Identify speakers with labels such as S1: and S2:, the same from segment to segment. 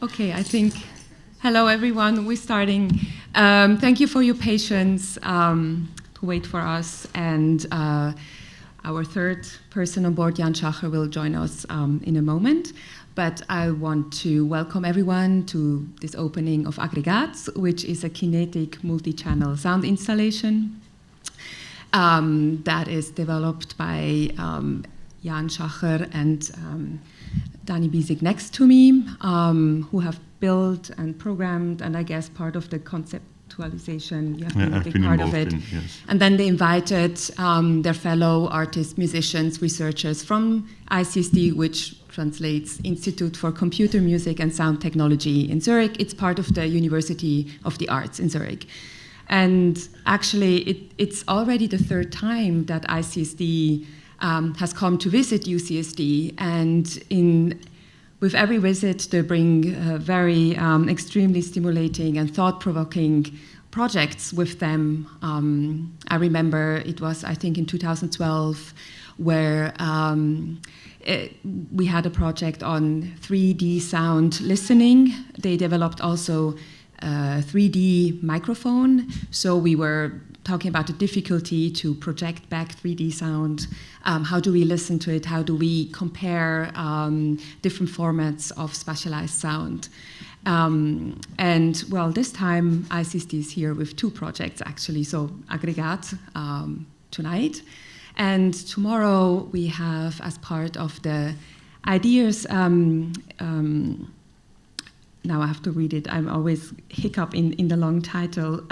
S1: Okay, I think, hello everyone, we're starting. Thank you for your patience to wait for us, and our third person on board, Jan Schacher, will join us in a moment. But I want to welcome everyone to this opening of Aggregat, which is a Kinetic Multichannel sound installation that is developed by Jan Schacher and Danny Bisig next to me, who have built and programmed, and I guess part of the conceptualization, you have been a big part of it.
S2: Yes.
S1: And then they invited their fellow artists, musicians, researchers from ICST, which translates Institute for Computer Music and Sound Technology in Zurich. It's part of the University of the Arts in Zurich. And actually, it's already the third time that ICST has come to visit UCSD, and with every visit they bring very extremely stimulating and thought-provoking projects with them. I remember it was, I think, in 2012 where we had a project on 3D sound listening. They developed also a 3D microphone, so we were talking about the difficulty to project back 3D sound. How do we listen to it? How do we compare different formats of spatialized sound? And well, this time ICST is here with two projects actually. So Aggregat tonight, and tomorrow we have, as part of the ideas. Now I have to read it. I'm always hiccup in the long title.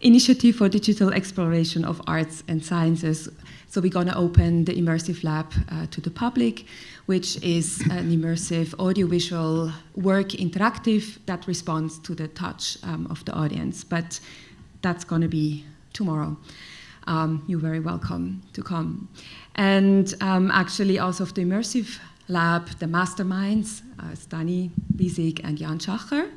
S1: Initiative for Digital Exploration of Arts and Sciences. So we're going to open the immersive lab to the public, which is an immersive audiovisual work, interactive, that responds to the touch of the audience. But that's going to be tomorrow. You're very welcome to come. And actually also of the immersive lab, the masterminds, Danny Bisig and Jan Schacher.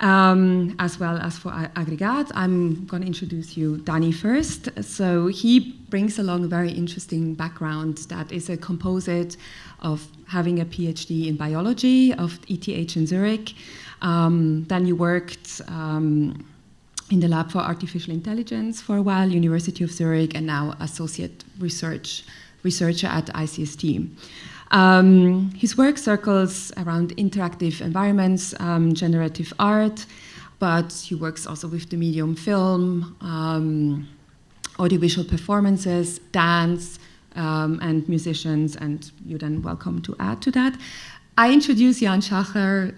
S1: As well as for Aggregat. I'm going to introduce you Danny first. So he brings along a very interesting background that is a composite of having a PhD in biology of ETH in Zurich. Then you worked in the lab for artificial intelligence for a while, University of Zurich, and now associate researcher at ICST. His work circles around interactive environments, generative art, but he works also with the medium film, audiovisual performances, dance, and musicians, and you're then welcome to add to that. I introduce Jan Schacher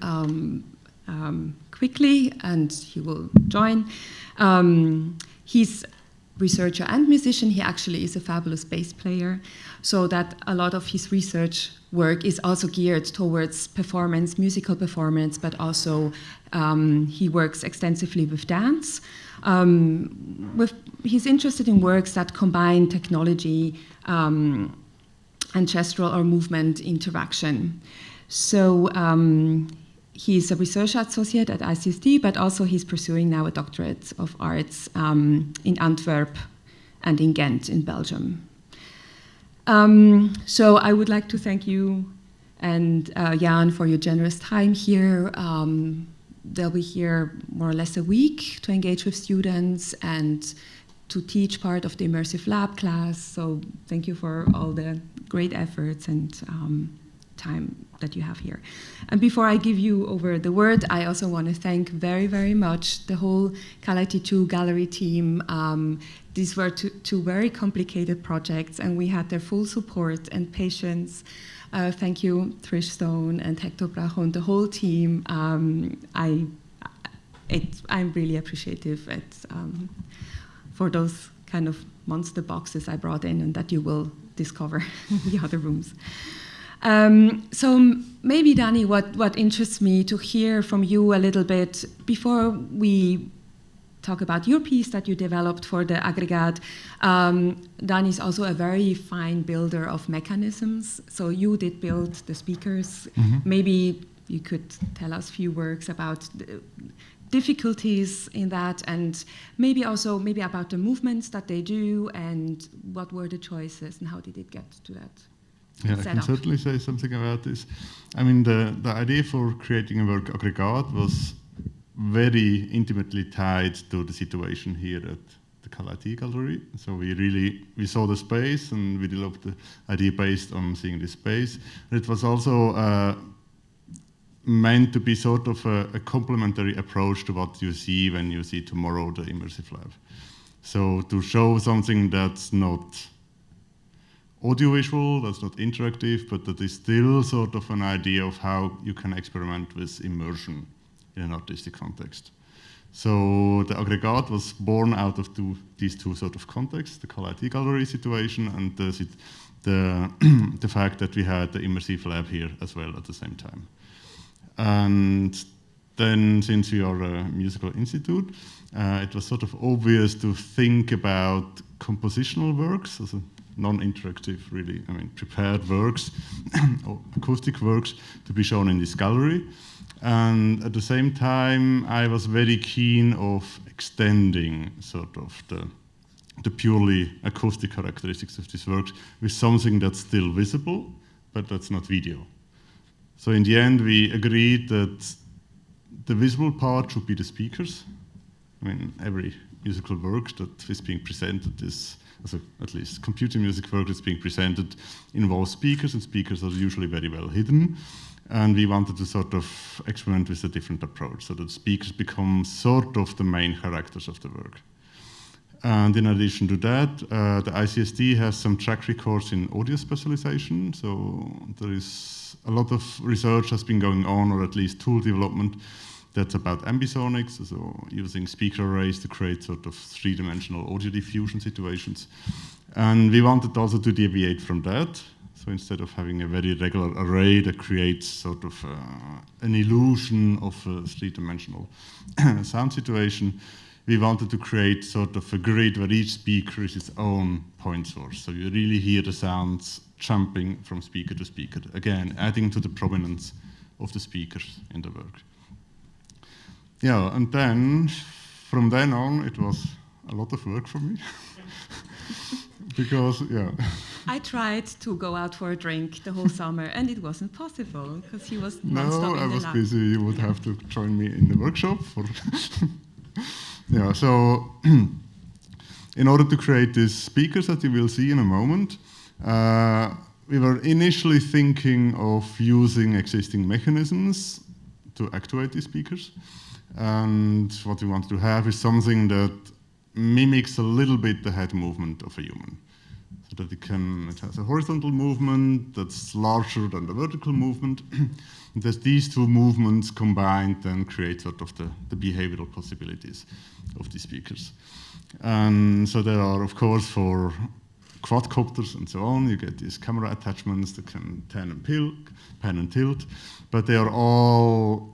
S1: quickly, and he will join. He's researcher and musician. He actually is a fabulous bass player, so that a lot of his research work is also geared towards performance, musical performance, but also he works extensively with dance. He's interested in works that combine technology and gestural or movement interaction. So he's a research associate at ICST, but also he's pursuing now a doctorate of arts in Antwerp and in Ghent in Belgium. So I would like to thank you and Jan for your generous time here. They'll be here more or less a week to engage with students and to teach part of the immersive lab class. So thank you for all the great efforts and time that you have here. And before I give you over the word, I also want to thank very, very much the whole Calit2 gallery team. These were two very complicated projects, and we had their full support and patience. Thank you, Trish Stone and Hector Brajo and the whole team. I'm really appreciative for those kind of monster boxes I brought in and that you will discover in the other rooms. So maybe, Danny, what interests me to hear from you a little bit before we talk about your piece that you developed for the Aggregat. Danny is also a very fine builder of mechanisms. So you did build the speakers. Mm-hmm. Maybe you could tell us a few words about the difficulties in that, and maybe about the movements that they do, and what were the choices and how did it get to that
S2: Yeah, I can certainly say something about this. I mean, the idea for creating a work Aggregat was very intimately tied to the situation here at the Calit2 Gallery. So we saw the space and we developed the idea based on seeing this space. And it was also meant to be sort of a complementary approach to what you see when you see tomorrow the immersive lab. So to show something that's not audiovisual, that's not interactive, but that is still sort of an idea of how you can experiment with immersion in an artistic context. So the Aggregat was born out of these two sort of contexts, the Calit2 Gallery situation and the fact that we had the immersive lab here as well at the same time. And then, since we are a musical institute, it was sort of obvious to think about compositional works, also non-interactive, really, I mean, prepared works, or acoustic works to be shown in this gallery. And at the same time, I was very keen of extending sort of the purely acoustic characteristics of these works with something that's still visible, but that's not video. So in the end, we agreed that the visible part should be the speakers. I mean, every musical work that is being presented is, also at least computer music work that's being presented, involves speakers, and speakers are usually very well hidden. And we wanted to sort of experiment with a different approach, so that speakers become sort of the main characters of the work. And in addition to that, the ICST has some track records in audio specialization, so there is a lot of research has been going on, or at least tool development, that's about ambisonics, so using speaker arrays to create sort of three-dimensional audio diffusion situations. And we wanted also to deviate from that. So instead of having a very regular array that creates sort of an illusion of a three-dimensional sound situation, we wanted to create sort of a grid where each speaker is its own point source. So you really hear the sounds jumping from speaker to speaker, again, adding to the prominence of the speakers in the work. Yeah, and then, from then on, it was a lot of work for me. Because, yeah.
S1: I tried to go out for a drink the whole summer, and it wasn't possible, because he was non-stop in the lab.
S2: No, I was busy. You would have to join me in the workshop. Yeah, so in order to create these speakers that you will see in a moment, we were initially thinking of using existing mechanisms to actuate these speakers. And what we wanted to have is something that mimics a little bit the head movement of a human. So that it has a horizontal movement that's larger than the vertical movement. There's these two movements combined then create sort of the behavioral possibilities of the speakers. And so there are, of course, for quadcopters and so on, you get these camera attachments that can pan and tilt, but they are all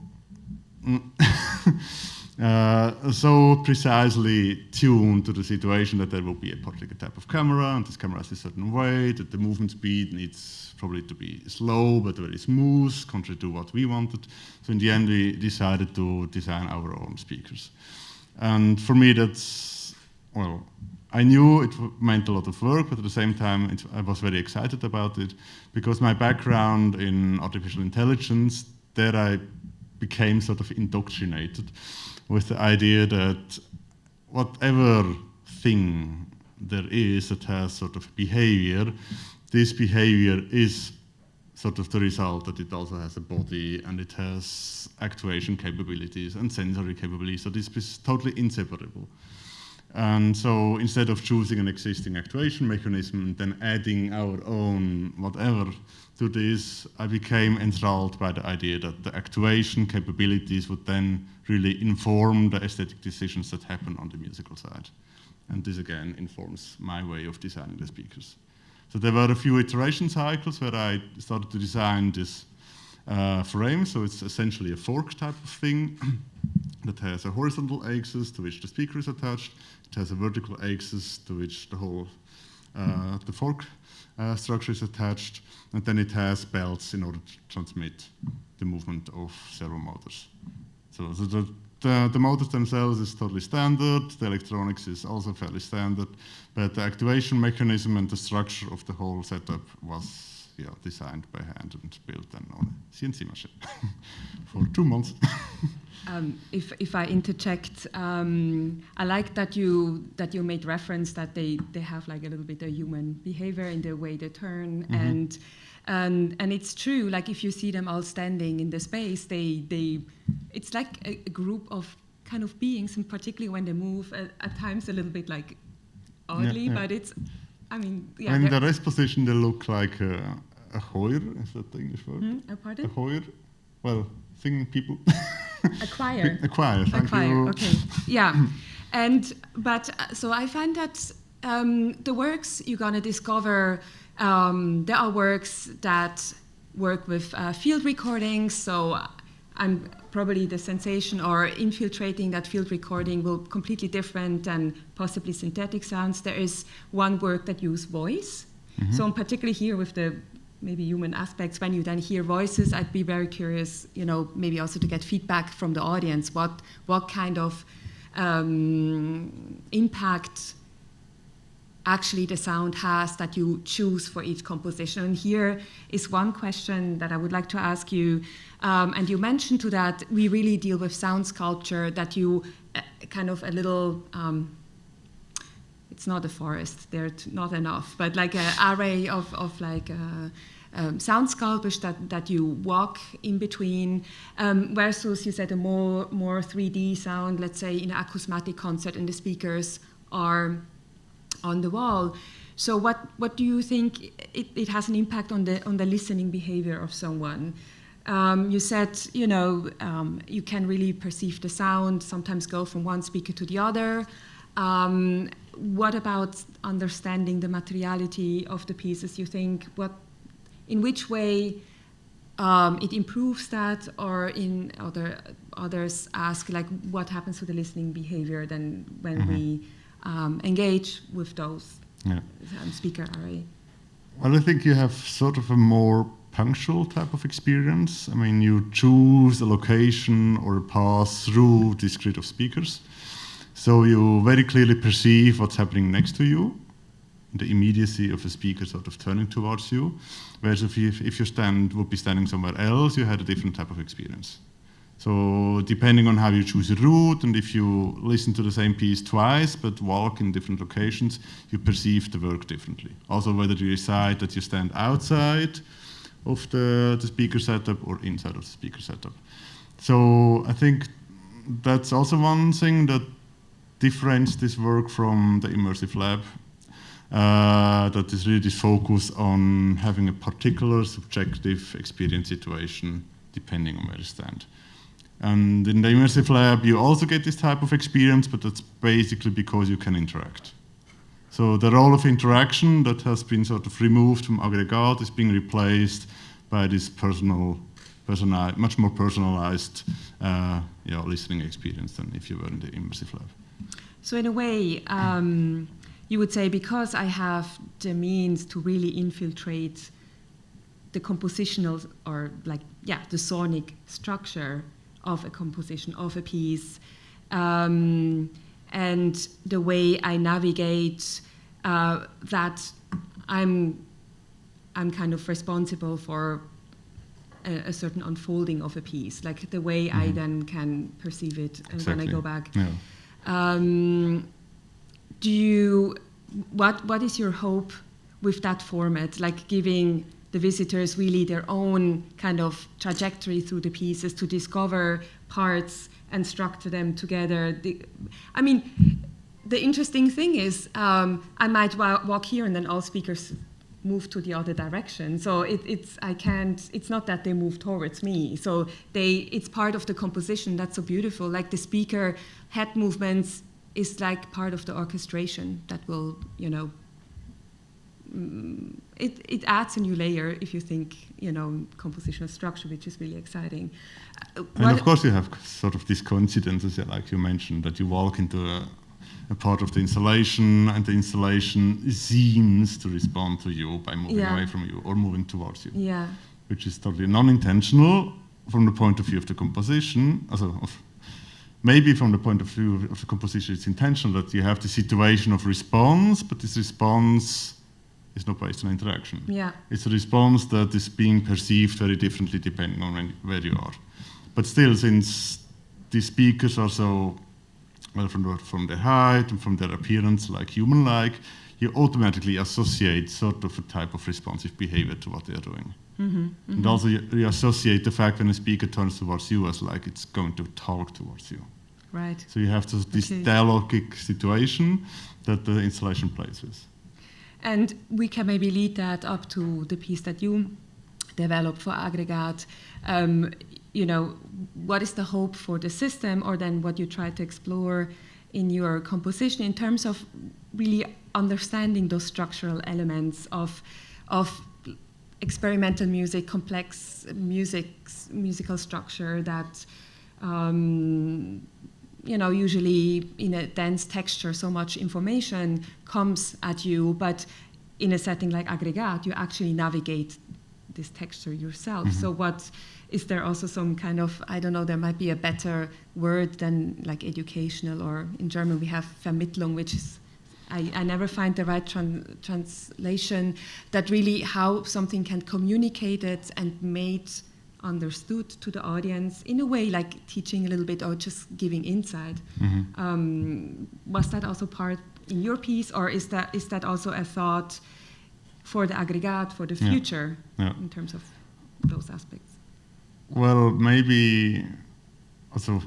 S2: so precisely tuned to the situation that there will be a particular type of camera, and this camera has a certain weight, that the movement speed needs probably to be slow but very smooth, contrary to what we wanted. So in the end, we decided to design our own speakers. And for me, that's, well, I knew it meant a lot of work, but at the same time, I was very excited about it, because my background in artificial intelligence, there I became sort of indoctrinated with the idea that whatever thing there is that has sort of behavior, this behavior is sort of the result that it also has a body and it has actuation capabilities and sensory capabilities. So this is totally inseparable. And so instead of choosing an existing actuation mechanism and then adding our own whatever to this, I became enthralled by the idea that the actuation capabilities would then really inform the aesthetic decisions that happen on the musical side. And this again informs my way of designing the speakers. So there were a few iteration cycles where I started to design this frame. So it's essentially a fork type of thing that has a horizontal axis to which the speaker is attached. It has a vertical axis to which the whole the fork structure is attached, and then it has belts in order to transmit the movement of servo motors. So the motors themselves is totally standard, the electronics is also fairly standard, but the activation mechanism and the structure of the whole setup was designed by hand and built then on a CNC machine for 2 months.
S1: If I interject, I like that you made reference that they have like a little bit of human behavior in the way they turn, and it's true. Like if you see them all standing in the space, it's like a group of kind of beings, and particularly when they move at times a little bit like oddly, but it's. I mean,
S2: in the rest position, they look like a choir. Is that the English word?
S1: Pardon?
S2: A choir. Well, singing people.
S1: A choir.
S2: A choir. Thank you.
S1: Okay. Yeah, so I find that the works you're gonna discover, there are works that work with field recordings. So I'm probably the sensation or infiltrating that field recording will completely different than possibly synthetic sounds. There is one work that uses voice. So I'm particularly here with the maybe human aspects. When you then hear voices, I'd be very curious, maybe also to get feedback from the audience. What kind of impact actually the sound has that you choose for each composition? And here is one question that I would like to ask you. And you mentioned to that we really deal with sound sculpture, that you kind of a little, it's not a forest, they're not enough, but like an array of like sound sculptures that you walk in between, versus you said a more 3D sound, let's say in an acousmatic concert and the speakers are on the wall. So what do you think it has an impact on the listening behavior of someone? You said, you can really perceive the sound, sometimes go from one speaker to the other. What about understanding the materiality of the pieces? You think in which way it improves that, or in others ask like what happens to the listening behavior then when we engage with those speaker array?
S2: Well, I think you have sort of a more punctual type of experience. I mean, you choose a location or a path through this grid of speakers. So you very clearly perceive what's happening next to you, the immediacy of a speaker sort of turning towards you. Whereas if you would be standing somewhere else, you had a different type of experience. So depending on how you choose a route, and if you listen to the same piece twice but walk in different locations, you perceive the work differently. Also, whether you decide that you stand outside of the speaker setup or inside of the speaker setup. So I think that's also one thing that differentiates this work from the immersive lab, that is really this focus on having a particular subjective experience situation depending on where you stand. And in the immersive lab, you also get this type of experience, but that's basically because you can interact. So the role of interaction that has been sort of removed from Aggregat is being replaced by this much more personalized listening experience than if you were in the immersive lab.
S1: So in a way, you would say, because I have the means to really infiltrate the compositional or the sonic structure of a composition, of a piece, and the way I navigate, that I'm kind of responsible for a certain unfolding of a piece, like the way I then can perceive it when I go back.
S2: Yeah.
S1: What is your hope with that format, like giving the visitors really their own kind of trajectory through the pieces to discover parts and structure them together? The interesting thing is I might walk here and then all speakers move to the other direction. So it's not that they move towards me. So it's part of the composition. That's so beautiful. Like the speaker head movements is like part of the orchestration that will, it adds a new layer if you think, compositional structure, which is really exciting.
S2: And of course you have sort of these coincidences, like you mentioned, that you walk into a part of the installation and the installation seems to respond to you by moving away from you or moving towards you.
S1: Yeah.
S2: Which is totally non-intentional from the point of view of the composition. Maybe from the point of view of the composition, it's intentional that you have the situation of response, but this response is not based on interaction.
S1: Yeah.
S2: It's a response that is being perceived very differently depending on where you are. But still, since the speakers are so, well, from their height and from their appearance, like human-like, you automatically associate sort of a type of responsive behavior to what they are doing. And also you associate the fact when a speaker turns towards you as like it's going to talk towards you.
S1: Right.
S2: So you have this dialogic situation that the installation plays with.
S1: And we can maybe lead that up to the piece that you developed for Aggregat. What is the hope for the system, or then what you try to explore in your composition in terms of really understanding those structural elements of experimental music, complex musical structure that usually in a dense texture, so much information comes at you, but in a setting like Aggregat, you actually navigate this texture yourself. So what is there also some kind of, I don't know, there might be a better word than like educational, or in German we have Vermittlung, which is, I never find the right translation, that really how something can communicate it and made understood to the audience in a way like teaching a little bit or just giving insight. Was that also part in your piece, or is that also a thought for the Aggregat for the future in terms of those aspects?
S2: Well, maybe also,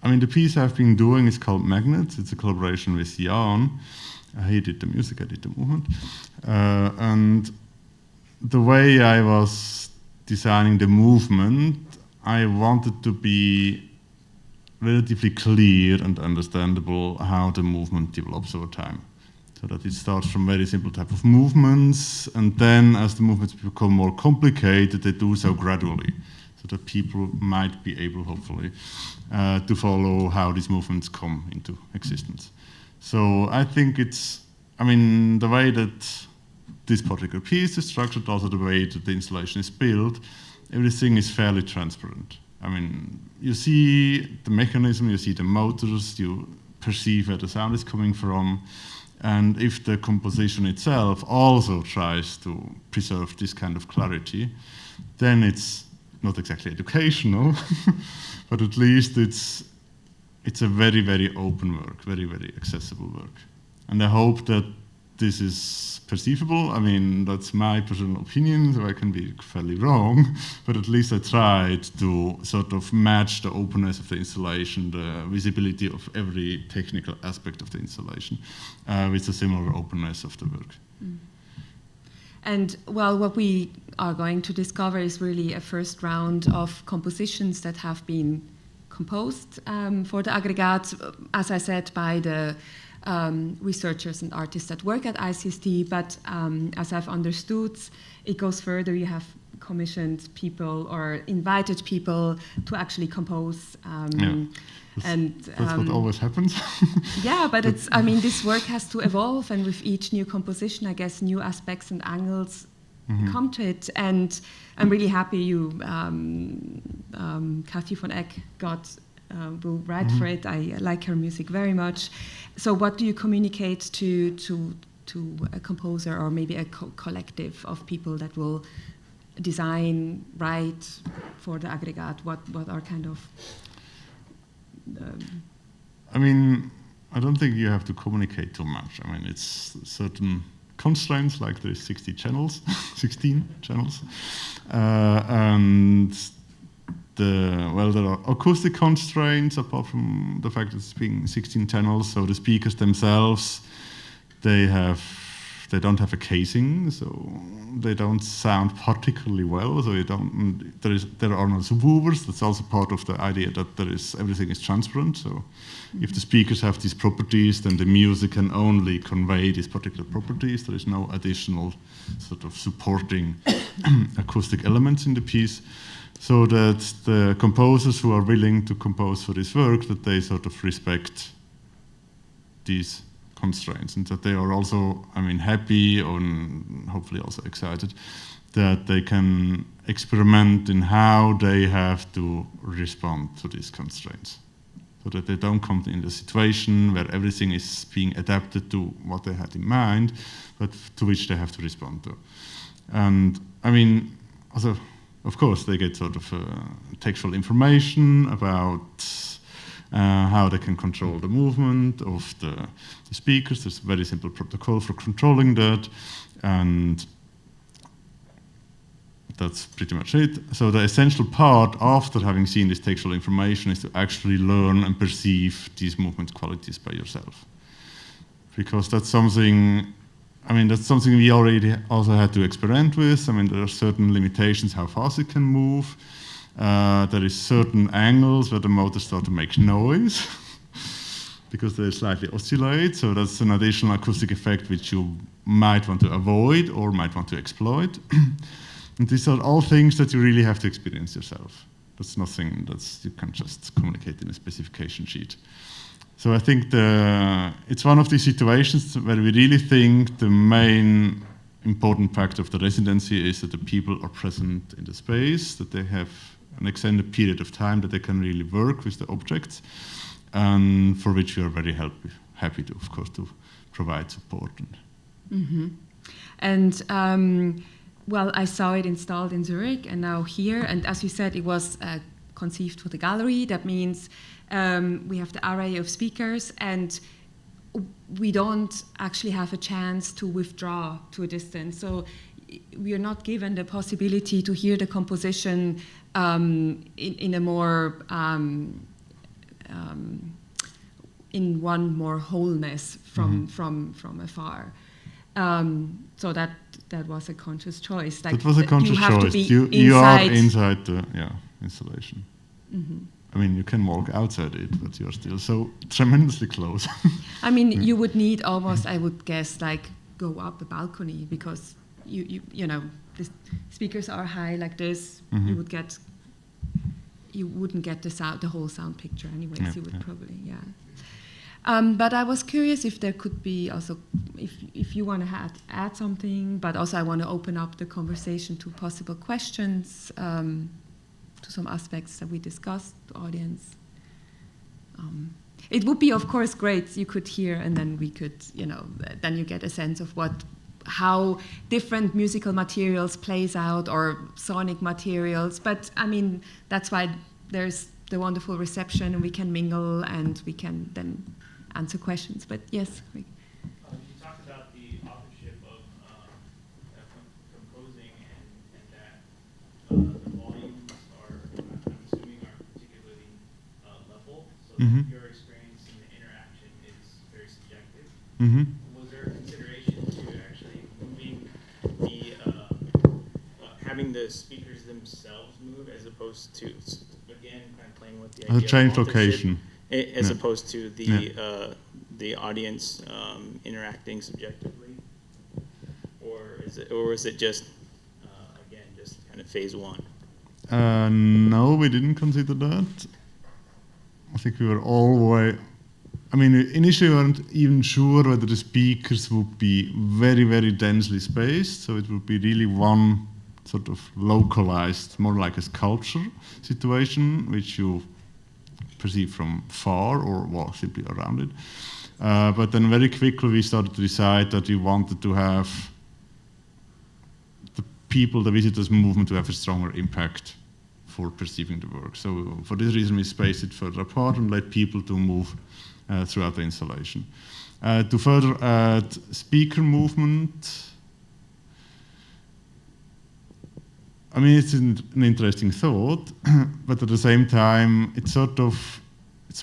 S2: the piece I've been doing is called Magnets. It's a collaboration with Jan. He did the music, I did the movement. And the way I was designing the movement, I wanted to be relatively clear and understandable how the movement develops over time. So that it starts from very simple type of movements, and then as the movements become more complicated, they do so gradually, so that people might be able, hopefully, to follow how these movements come into existence. So I think the way that this particular piece is structured, also the way that the installation is built, everything is fairly transparent. You see the mechanism, you see the motors, you perceive where the sound is coming from, and if the composition itself also tries to preserve this kind of clarity, then it's not exactly educational, but at least it's a very, very open work, very, very accessible work. And I hope that this is perceivable. That's my personal opinion, so I can be fairly wrong, but at least I tried to sort of match the openness of the installation, the visibility of every technical aspect of the installation, with a similar openness of the work.
S1: And well, what we are going to discover is really a first round of compositions that have been composed for the Aggregat, as I said, by the researchers and artists that work at ICST, but as I've understood, it goes further. You have commissioned people or invited people to actually compose. That's
S2: what always happens.
S1: Yeah, but this work has to evolve, and with each new composition, I guess new aspects and angles come to it. And I'm really happy you, Cathy von Eck, will write for it. I like her music very much. So what do you communicate to a composer, or maybe a collective of people that will design, write for the Aggregat? What are kind of...
S2: I don't think you have to communicate too much. It's certain constraints, like there's 16 channels, and there are acoustic constraints apart from the fact that it's being 16 channels. So the speakers themselves, they don't have a casing, so they don't sound particularly well. So there are no subwoofers. That's also part of the idea that everything is transparent. So if the speakers have these properties, then the music can only convey these particular properties. There is no additional sort of supporting acoustic elements in the piece. So that the composers who are willing to compose for this work, that they sort of respect these constraints, and that they are also, happy and hopefully also excited that they can experiment in how they have to respond to these constraints. so that they don't come in the situation where everything is being adapted to what they had in mind, but to which they have to respond to. And I mean, also, of course, they get sort of textual information about how they can control the movement of the speakers. There's a very simple protocol for controlling that, and that's pretty much it. So the essential part after having seen this textual information is to actually learn and perceive these movement qualities by yourself. Because that's something, I mean, that's something we already also had to experiment with. I mean, there are certain limitations how fast it can move. There is certain angles where the motors start to make noise because they slightly oscillate. So that's an additional acoustic effect which you might want to avoid or might want to exploit. And these are all things that you really have to experience yourself. That's nothing that you can just communicate in a specification sheet. So I think it's one of these situations where we really think the main important fact of the residency is that the people are present in the space, that they have an extended period of time that they can really work with the objects, and for which we are very happy to, of course, to provide support.
S1: Mm-hmm. And well, I saw it installed in Zurich and now here, and as you said, it was conceived for the gallery. That means we have the array of speakers, and we don't actually have a chance to withdraw to a distance. So we are not given the possibility to hear the composition in a more in one more wholeness from afar. So that was a conscious choice.
S2: Like, that was a conscious choice. You are inside the installation. Mm-hmm. I mean, you can walk outside it, but you're still so tremendously close.
S1: I mean, you would need almost, I would guess, like go up a balcony, because you know the speakers are high like this. Mm-hmm. You wouldn't get the whole sound picture anyways. Yeah, you would probably, but I was curious if there could be also, if you want to add something, but also I want to open up the conversation to possible questions, to some aspects that we discussed, the audience. It would be, of course, great you could hear, and then we could, then you get a sense of how different musical materials plays out, or sonic materials. But I mean, that's why there's the wonderful reception, and we can mingle and we can then answer questions. But yes.
S3: You talked about the authorship of composing, and that the volumes are, I'm assuming, are particularly level, so that your experience in the interaction is very subjective. Mm-hmm. Was there a consideration to actually moving having the speakers themselves move, as opposed to, again, kind of playing with the idea
S2: change location,
S3: as opposed to the audience interacting subjectively, or is it just again just kind of phase one?
S2: No, we didn't consider that. I think we were always. I mean, initially we weren't even sure whether the speakers would be very, very densely spaced, so it would be really one sort of localized, more like a sculpture situation, which you perceive from far or walk simply around it. But then very quickly we started to decide that we wanted to have the visitors' movement, to have a stronger impact for perceiving the work. So for this reason we spaced it further apart and let people to move throughout the installation. To further add speaker movement, I mean, it's an interesting thought, but at the same time, it's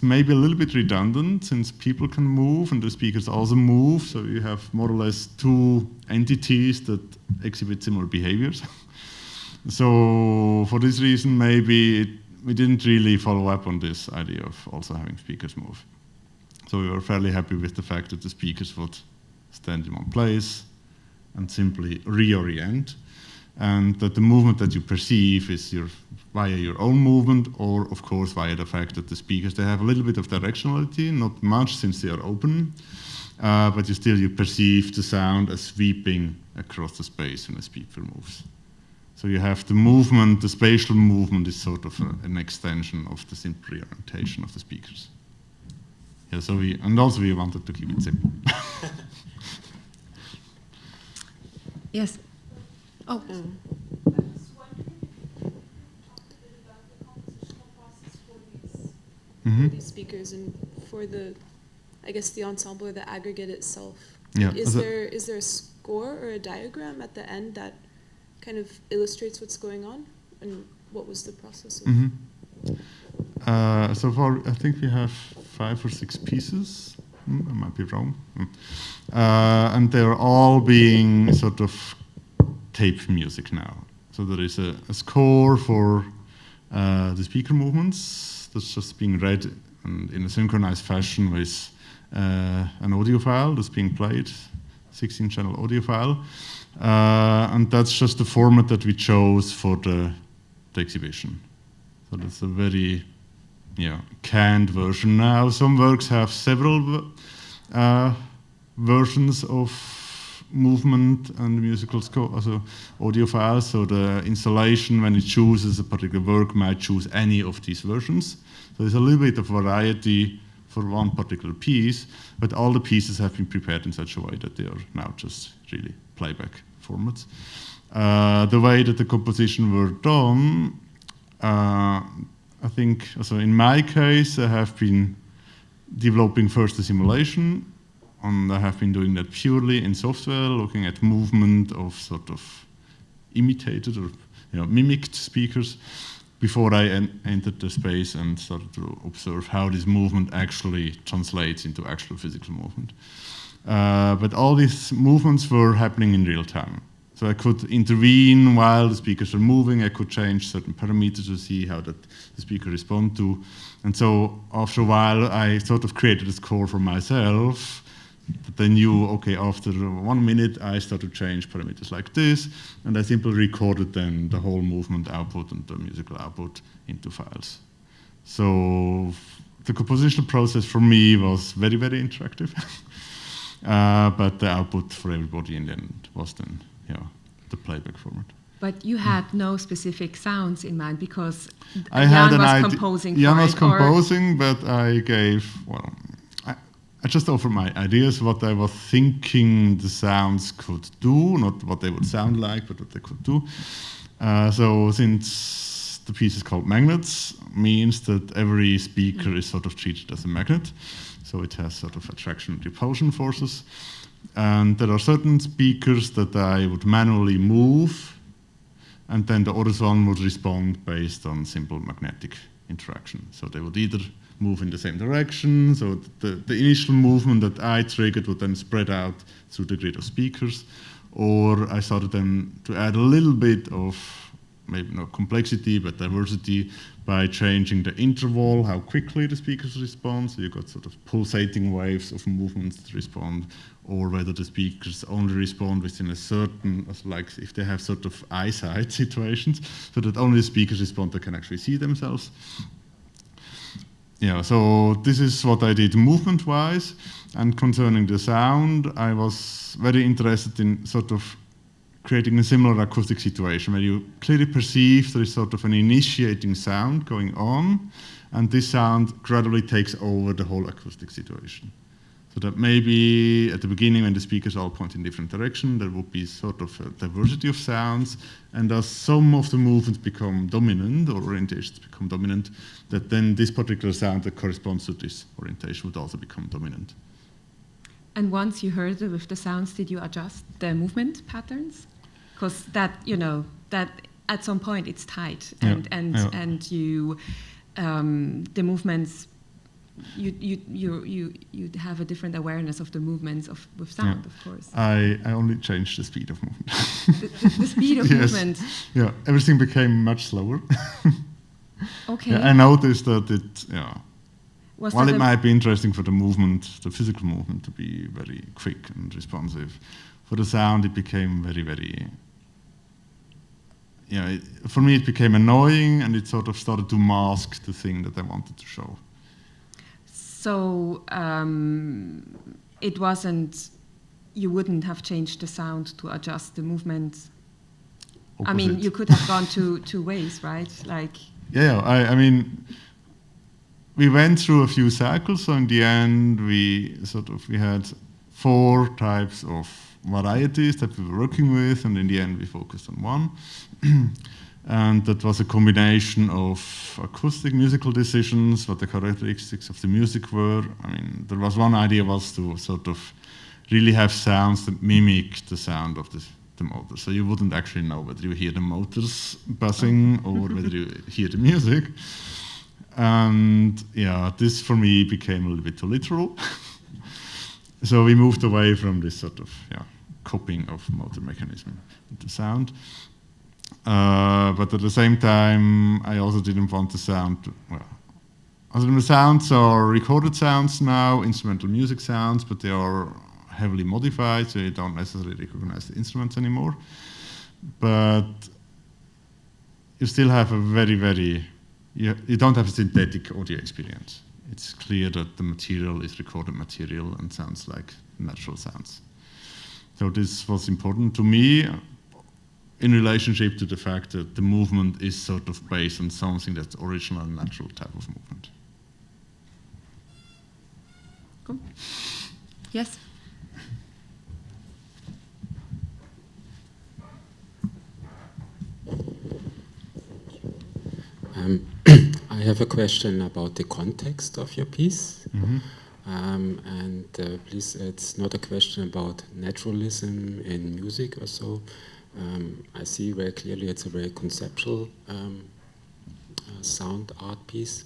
S2: maybe a little bit redundant, since people can move and the speakers also move, so you have more or less two entities that exhibit similar behaviors. So for this reason, maybe we didn't really follow up on this idea of also having speakers move. So we were fairly happy with the fact that the speakers would stand in one place and simply reorient, and that the movement that you perceive is via your own movement, or of course via the fact that the speakers, they have a little bit of directionality, not much since they are open, but you perceive the sound as sweeping across the space when a speaker moves. So you have the movement, the spatial movement is sort of an extension of the simple reorientation of the speakers. yeah, so we wanted to keep it simple.
S1: Yes. Oh.
S4: I was wondering if you talked a bit about the compositional process for these speakers and for the, I guess, the ensemble or the aggregate itself.
S2: Yeah.
S4: Is there a score or a diagram at the end that kind of illustrates what's going on, and what was the process of?
S2: So far, I think we have 5 or 6 pieces. I might be wrong. And they're all being sort of tape music now. So there is a score for the speaker movements that's just being read in a synchronized fashion with an audio file that's being played, 16-channel audio file. And that's just the format that we chose for the exhibition. So that's a very canned version now. Some works have several versions of movement and musical score, also audio files. So the installation, when it chooses a particular work, might choose any of these versions. So there's a little bit of variety for one particular piece, but all the pieces have been prepared in such a way that they are now just really playback formats. The way that the composition were done, I think, also in my case, I have been developing first the simulation, and I have been doing that purely in software, looking at movement of sort of imitated or mimicked speakers before I entered the space and started to observe how this movement actually translates into actual physical movement. But all these movements were happening in real time. So I could intervene while the speakers are moving. I could change certain parameters to see how the speaker responds to. And so after a while, I sort of created a score for myself that I knew, okay, after 1 minute, I start to change parameters like this. And I simply recorded then the whole movement output and the musical output into files. So the compositional process for me was very, very interactive. But the output for everybody in the end was then the playback format.
S1: But you had no specific sounds in mind because
S2: Jan
S1: was composing for it?
S2: Jan was composing, but I gave, I just offered my ideas, what I was thinking the sounds could do, not what they would sound like, but what they could do. So since the piece is called Magnets, means that every speaker is sort of treated as a magnet. So it has sort of attraction and repulsion forces. And there are certain speakers that I would manually move, and then the other one would respond based on simple magnetic interaction. So they would either move in the same direction, so the initial movement that I triggered would then spread out through the grid of speakers, or I started then to add a little bit of, maybe not complexity, but diversity by changing the interval, how quickly the speakers respond. So you got sort of pulsating waves of movements that respond, or whether the speakers only respond within a certain, like if they have sort of eyesight situations, so that only the speakers respond that can actually see themselves. Yeah, so this is what I did movement-wise. And concerning the sound, I was very interested in sort of creating a similar acoustic situation where you clearly perceive there is sort of an initiating sound going on, and this sound gradually takes over the whole acoustic situation. So that maybe at the beginning, when the speakers all point in different directions, there would be sort of a diversity of sounds, and as some of the movements become dominant, or orientations become dominant, that then this particular sound that corresponds to this orientation would also become dominant.
S1: And once you heard it with the sounds, did you adjust the movement patterns? Because that, that at some point it's tight, and you, the movements, you have a different awareness of the movements with sound, of course.
S2: I only changed the speed of movement.
S1: The speed of movement.
S2: Yeah, everything became much slower.
S1: Okay.
S2: Yeah, I noticed that it,
S1: While
S2: it might be interesting for the movement, the physical movement, to be very quick and responsive, for the sound it became very, very, for me it became annoying, and it sort of started to mask the thing that I wanted to show.
S1: So it wasn't, you wouldn't have changed the sound to adjust the movement.
S2: Opposite.
S1: I mean, you could have gone two ways, right? Like.
S2: Yeah, I mean, we went through a few cycles. So in the end, we had 4 types of varieties that we were working with, and in the end, we focused on one. And that was a combination of acoustic musical decisions, what the characteristics of the music were. I mean, there was one idea was to sort of really have sounds that mimic the sound of the motor. So you wouldn't actually know whether you hear the motors buzzing or whether you hear the music. And yeah, this for me became a little bit too literal. So we moved away from this sort of copying of motor mechanism into sound. But at the same time, I also didn't want the sound the sounds are recorded sounds now, instrumental music sounds, but they are heavily modified, so you don't necessarily recognize the instruments anymore. But you still have a very, you don't have a synthetic audio experience. It's clear that the material is recorded material and sounds like natural sounds. So this was important to me in relationship to the fact that the movement is sort of based on something that's original and natural type of movement.
S1: Cool. Yes?
S5: I have a question about the context of your piece.
S2: Mm-hmm.
S5: Please, it's not a question about naturalism in music or so. I see very clearly it's a very conceptual sound art piece.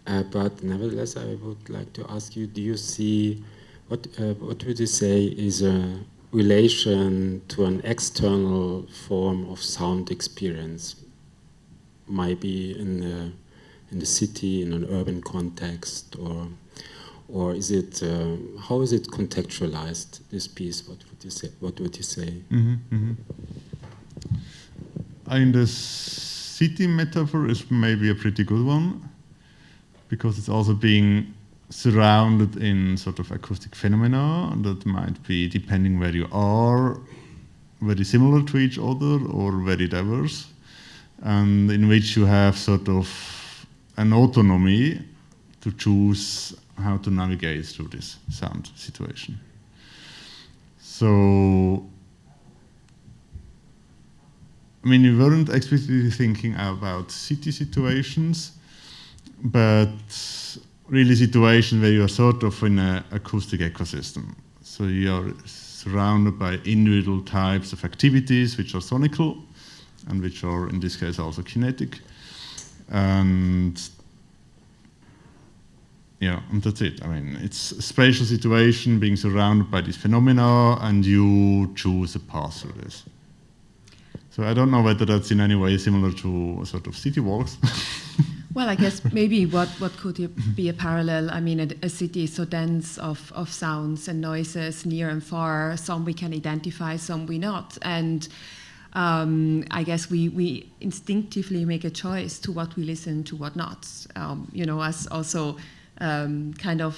S5: But nevertheless, I would like to ask you, do you see, what would you say is a relation to an external form of sound experience? Might be in the city, in an urban context, or is it, how is it contextualized, this piece? What would you say?
S2: Mm-hmm, mm-hmm. I mean, the city metaphor is maybe a pretty good one, because it's also being surrounded in sort of acoustic phenomena that might be, depending where you are, very similar to each other or very diverse, and in which you have sort of an autonomy to choose how to navigate through this sound situation. So, I mean, we weren't explicitly thinking about city situations, but really situations where you are sort of in an acoustic ecosystem. So you are surrounded by individual types of activities which are sonical and which are, in this case, also kinetic. And yeah, and that's it. I mean, it's a spatial situation being surrounded by these phenomena, and you choose a path through this. So I don't know whether that's in any way similar to a sort of city walks.
S1: Well, I guess maybe what could be a parallel? I mean, a city is so dense of sounds and noises near and far. Some we can identify, some we not. And I guess we instinctively make a choice to what we listen to, what not. As also kind of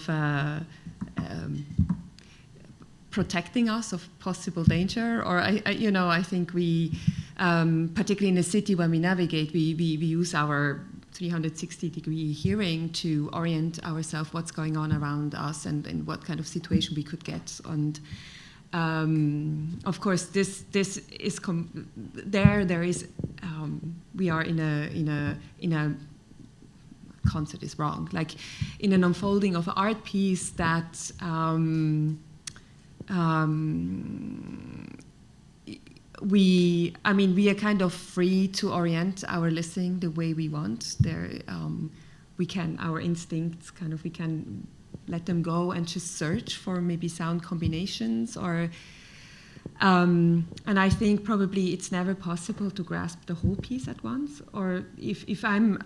S1: protecting us of possible danger. Or I think we, particularly in a city when we navigate, we use our 360-degree hearing to orient ourselves what's going on around us and what kind of situation we could get. And of course, this is there is we are in a concept is wrong, like in an unfolding of an art piece that we are kind of free to orient our listening the way we want. We can, our instincts we can let them go and just search for maybe sound combinations or and I think probably it's never possible to grasp the whole piece at once. Or if I'm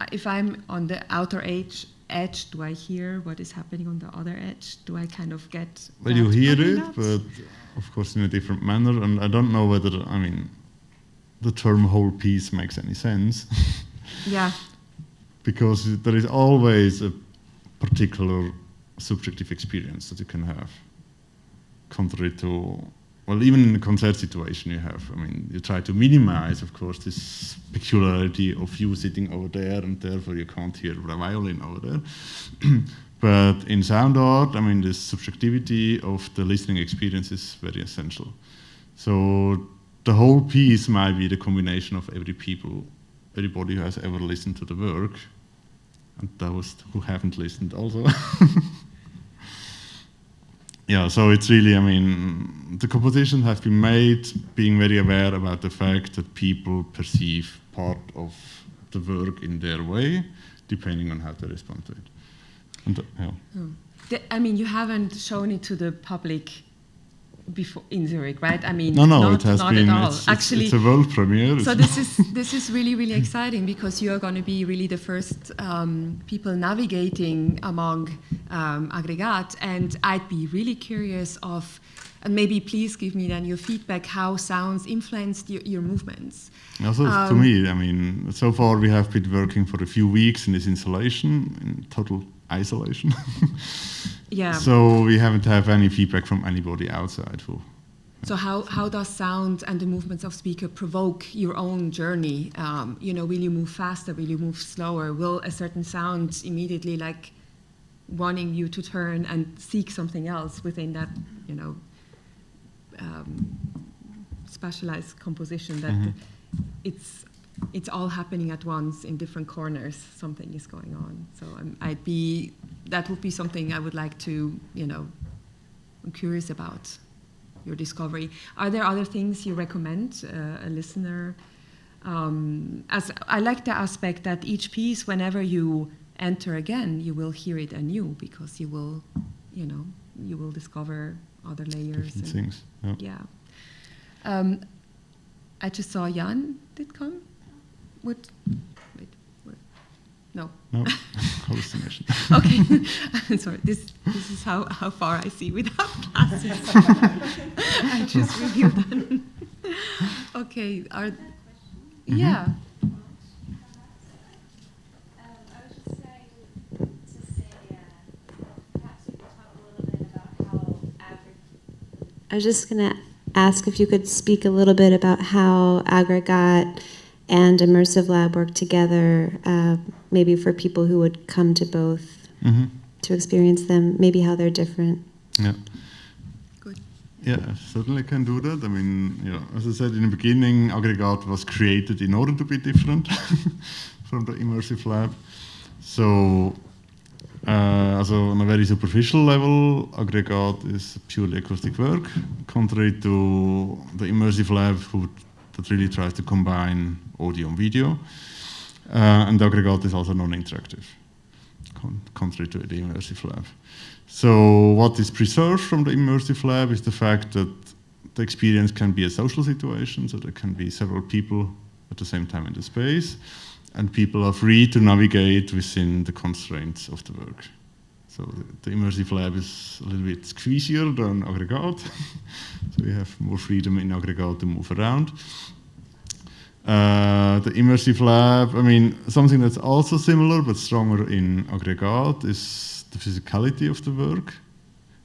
S1: on the outer edge, do I hear what is happening on the other edge? Do I kind of get?
S2: Well, you hear it, but of course in a different manner. And I don't know whether the term whole piece makes any sense.
S1: Yeah.
S2: Because there is always a particular subjective experience that you can have, contrary to well, even in the concert situation you try to minimize, of course, this peculiarity of you sitting over there and therefore you can't hear the violin over there. But in sound art, the subjectivity of the listening experience is very essential. So the whole piece might be the combination of everybody who has ever listened to the work, and those who haven't listened also. Yeah, so it's really, the composition has been made being very aware about the fact that people perceive part of the work in their way, depending on how they respond to it. And,
S1: you haven't shown it to the public before in Zurich, right?
S2: No, it has
S1: not
S2: been.
S1: At all.
S2: Actually, it's a world premiere.
S1: So this is really, really exciting because you are going to be really the first people navigating among Aggregat, and I'd be really curious of, and maybe please give me then your feedback, how sounds influenced your movements.
S2: Also, to me, so far we have been working for a few weeks in this installation, in total isolation.
S1: Yeah.
S2: So we haven't had any feedback from anybody outside.
S1: So how does sound and the movements of speaker provoke your own journey? Will you move faster? Will you move slower? Will a certain sound immediately wanting you to turn and seek something else within that, specialized composition that it's all happening at once in different corners. Something is going on. So that would be something I would like to, I'm curious about your discovery. Are there other things you recommend a listener? As I like the aspect that each piece, whenever you enter again, you will hear it anew because you will discover other layers.
S2: Different things. Yep.
S1: Yeah. I just saw Jan did come. Wait. No.
S2: Hallucination.
S1: Okay. Sorry. This is how far I see without glasses. I just reviewed them. Okay. Yeah.
S6: I was just going to ask if you could speak a little bit about how Aggregat and Immersive Lab work together, maybe for people who would come to both to experience them, maybe how they're different.
S2: Yeah.
S1: Good.
S2: Yeah, I certainly can do that. As I said in the beginning, Aggregat was created in order to be different from the Immersive Lab. So, on a very superficial level, Aggregat is purely acoustic work, contrary to the Immersive Lab that really tries to combine audio and video. And Aggregat is also non-interactive, contrary to the Immersive Lab. So what is preserved from the Immersive Lab is the fact that the experience can be a social situation, so there can be several people at the same time in the space, and people are free to navigate within the constraints of the work. So the Immersive Lab is a little bit squeezier than Aggregat. So we have more freedom in Aggregat to move around. The Immersive Lab, something that's also similar but stronger in Aggregat is the physicality of the work.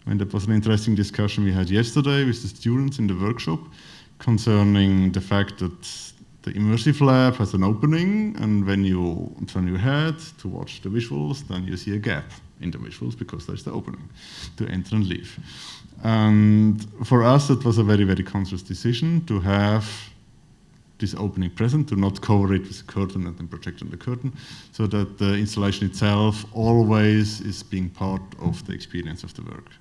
S2: That was an interesting discussion we had yesterday with the students in the workshop concerning the fact that the Immersive Lab has an opening, and when you turn your head to watch the visuals, then you see a gap in the visuals because there's the opening to enter and leave. And for us, it was a very, very conscious decision to have this opening present, to not cover it with a curtain and then project on the curtain, so that the installation itself always is being part of the experience of the work.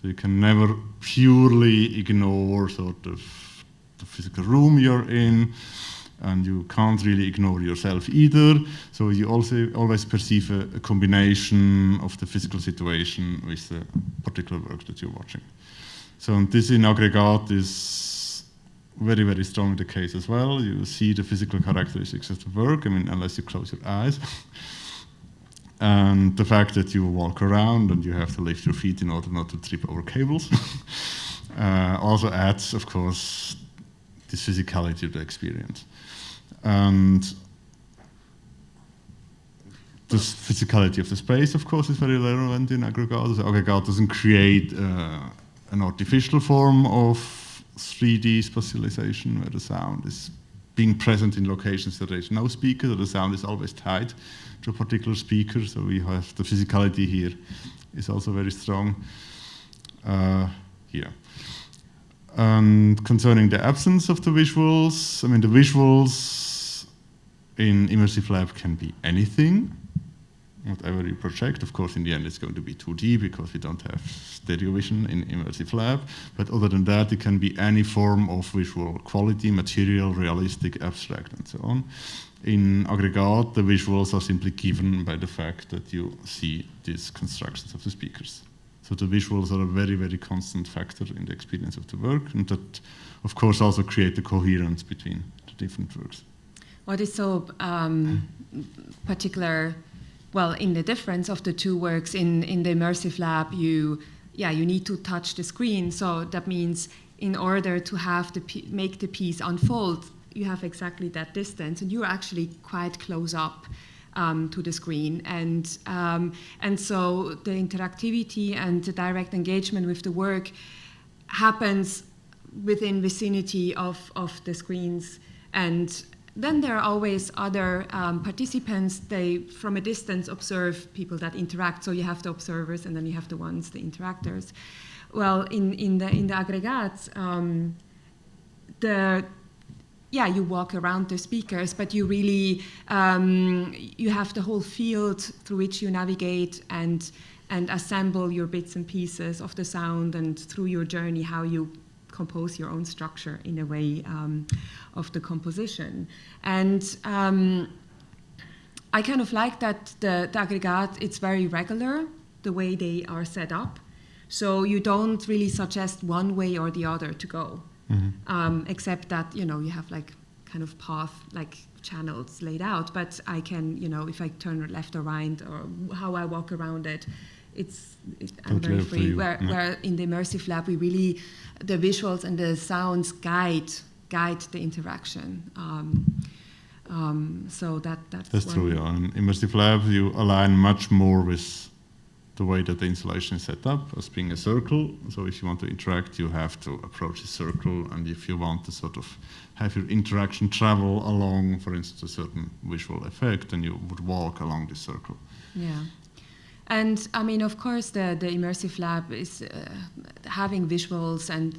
S2: So you can never purely ignore sort of the physical room you're in, and you can't really ignore yourself either. So you also always perceive a combination of the physical situation with the particular work that you're watching. So this in Aggregat is very, very strong the case as well. You see the physical characteristics of the work, unless you close your eyes. And the fact that you walk around and you have to lift your feet in order not to trip over cables also adds, of course, this physicality to the experience. And the physicality of the space, of course, is very relevant in Aggregat. So Aggregat doesn't create an artificial form of 3D spatialization, where the sound is being present in locations that there is no speaker, so the sound is always tied to a particular speaker. So we have the physicality here is also very strong here. And concerning the absence of the visuals, I mean, the visuals in Immersive Lab can be anything, whatever you project. Of course, in the end, it's going to be 2D because we don't have stereo vision in Immersive Lab. But other than that, it can be any form of visual quality, material, realistic, abstract, and so on. In Aggregat, the visuals are simply given by the fact that you see these constructions of the speakers. So the visuals are a very, very constant factor in the experience of the work, and that, of course, also create the coherence between the different works.
S1: What is so particular, well, in the difference of the two works, in the Immersive Lab, you need to touch the screen. So that means in order to have make the piece unfold, you have exactly that distance, and you're actually quite close up to the screen, and so the interactivity and the direct engagement with the work happens within vicinity of the screens. And then there are always other participants. They, from a distance, observe people that interact. So you have the observers, and then you have the interactors. Well, in the Aggregat, you walk around the speakers, but you really you have the whole field through which you navigate and assemble your bits and pieces of the sound, and through your journey, how you compose your own structure in a way of the composition. And I kind of like that the Aggregat, it's very regular, the way they are set up. So you don't really suggest one way or the other to go. Mm-hmm. Except that, you have like kind of path, like channels laid out, but I can, if I turn left or right, or how I walk around it, I'm very free. Where in the Immersive Lab, we really, the visuals and the sounds guide the interaction. So that's
S2: true. Yeah, in Immersive Lab, you align much more with the way that the installation is set up as being a circle. So if you want to interact, you have to approach a circle, and if you want to sort of have your interaction travel along, for instance, a certain visual effect, then you would walk along this circle.
S1: Yeah. And I mean, of course, the Immersive Lab is having visuals and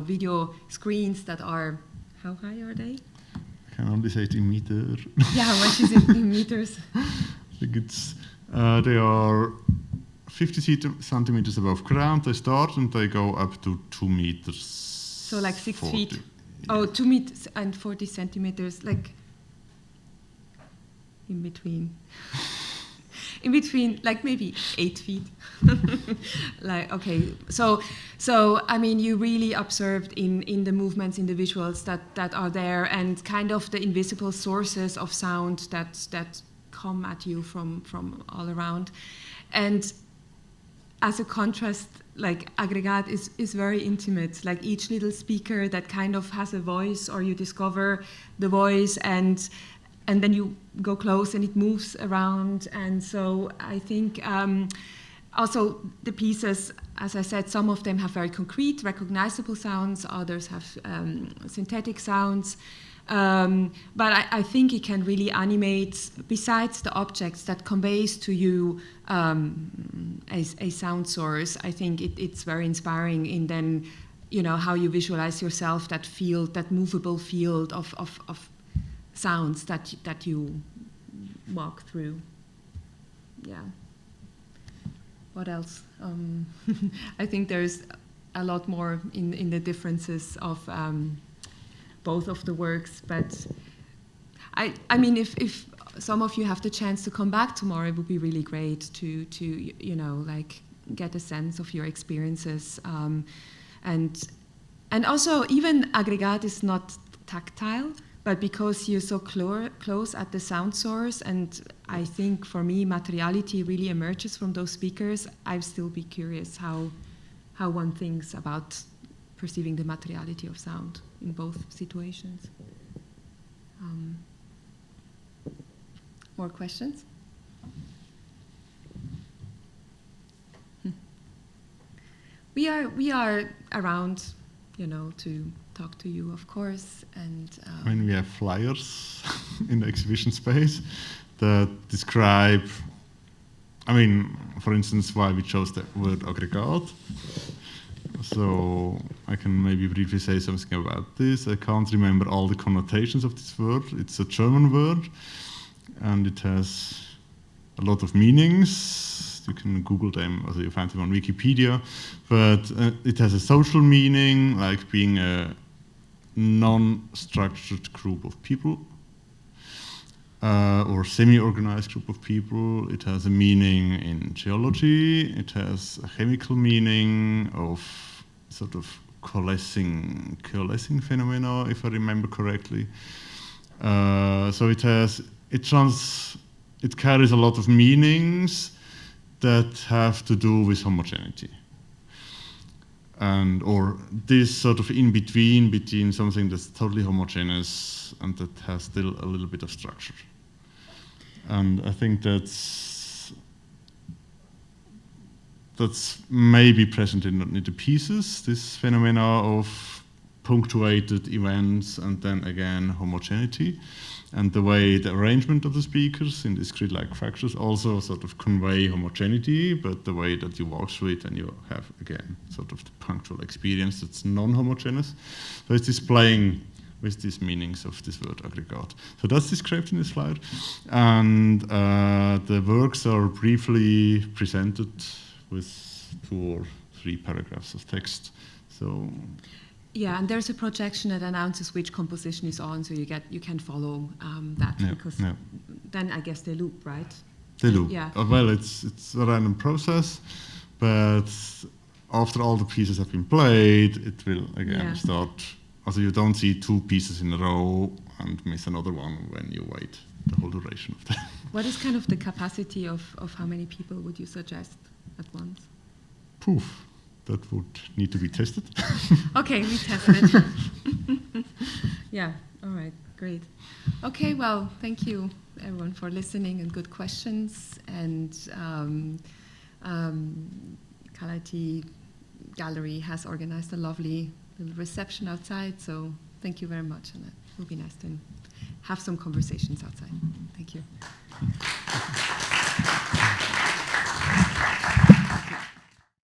S1: video screens that are, how high are they?
S2: I can only say it in meters.
S1: Yeah, how much is it in meters?
S2: I think it's they are 50 centimeters above ground. They start and they go up to 2 meters.
S1: So like 6
S2: 40.
S1: feet. Oh, 2 meters and 40 centimeters, like in between. In between, like maybe 8 feet. Like, okay, so I mean, you really observed in the movements, in the visuals that are there, and kind of the invisible sources of sound that come at you from all around. And as a contrast, like Aggregat is very intimate. Like each little speaker that kind of has a voice, or you discover the voice, and then you go close and it moves around. And so I think also the pieces, as I said, some of them have very concrete, recognizable sounds, others have synthetic sounds. But I think it can really animate, besides the objects that conveys to you a sound source. I think it's very inspiring in then, how you visualize yourself, that field, that movable field of sounds that you walk through. Yeah. What else? I think there's a lot more in the differences of both of the works, but I mean, if some of you have the chance to come back tomorrow, it would be really great to like get a sense of your experiences, and also even Aggregat is not tactile, but because you're so close at the sound source, and I think for me materiality really emerges from those speakers, I'd still be curious how one thinks about perceiving the materiality of sound in both situations. More questions? We are around to talk to you, of course. And
S2: I mean, we have flyers in the exhibition space that describe, I mean, for instance, why we chose the word aggregat. So I can maybe briefly say something about this. I can't remember all the connotations of this word. It's a German word, and it has a lot of meanings. You can Google them, or you find them on Wikipedia. But it has a social meaning, like being a non-structured group of people, or semi-organized group of people. It has a meaning in geology. It has a chemical meaning of sort of coalescing phenomena, if I remember correctly. So it carries a lot of meanings that have to do with homogeneity. Or this sort of in between something that's totally homogeneous and that has still a little bit of structure. And I think that's maybe present in the pieces, this phenomena of punctuated events and then again homogeneity. And the way the arrangement of the speakers in these grid-like fractures also sort of convey homogeneity, but the way that you walk through it and you have, again, sort of the punctual experience that's non-homogeneous. So it's this playing with these meanings of this word aggregat. So that's described in this slide. And the works are briefly presented with 2 or 3 paragraphs of text. So.
S1: Yeah, and there's a projection that announces which composition is on, so you can follow that, because then I guess they loop, right?
S2: They loop.
S1: Yeah.
S2: Well, it's a random process, but after all the pieces have been played, it will again start. Also, you don't see 2 pieces in a row and miss another one when you wait the whole duration of that.
S1: What is kind of the capacity of how many people would you suggest at once?
S2: Poof. That would need to be tested.
S1: Okay, we test it. Yeah, all right, great. Okay, well, thank you everyone for listening and good questions. And Calit2 Gallery has organized a lovely little reception outside, so thank you very much, and it will be nice to have some conversations outside. Thank you.